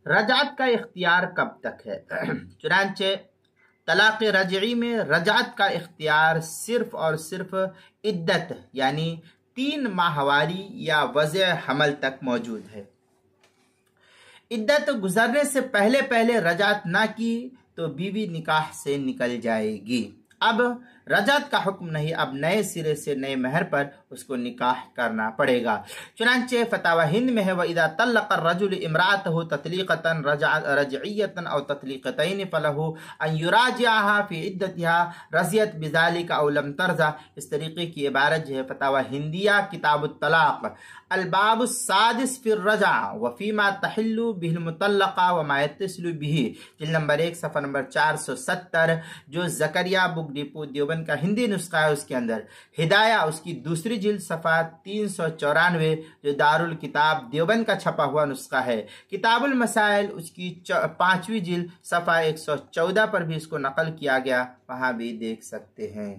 रजात का इख्तियार कब तक है? चुनांचे तलाक़ रजई में रजात का इख्तियार सिर्फ और सिर्फ इद्दत यानी 3 माहवारी या वज़े हमल तक मौजूद है। इद्दत गुजरने से पहले पहले रजात ना की तो बीवी निकाह से निकल जाएगी। अब रजात का हुक्म नहीं, अब नए सिरे से नए महर पर उसको निकाह करना पड़ेगा। चुनांचे फतावा हिंद में है, व इदा तल्लक़ रजुल इमरातहु ततलीक़तन रजइयतन औ ततलीक़तैन फलहु अन युराजिअहा फी इद्दतिहा रज़ियत बिज़ालिका औ लम तर्ज़ा। इस तरीके की इबारत जो है फतावा हिंदिया किताबुत तलाक़ अलबाब सादिस फिर रजा व फीमा तहिल्लु बिहिल मुतल्लक़ा व मा यत्तसिलु बिही, जिल्द नंबर 1 सफ़ा नंबर 470, जो ज़करिया बुक डिपो देवबंद का हिंदी नुस्खा है। उसके अंदर हिदाया उसकी दूसरी जिल्द सफ़ा 394, जो दारुल किताब देवबंद का छपा हुआ नुस्खा है। किताबुल मसाइल उसकी 5वीं जिल्द सफ़ा 114 पर भी इसको नकल किया गया, वहां भी देख सकते हैं।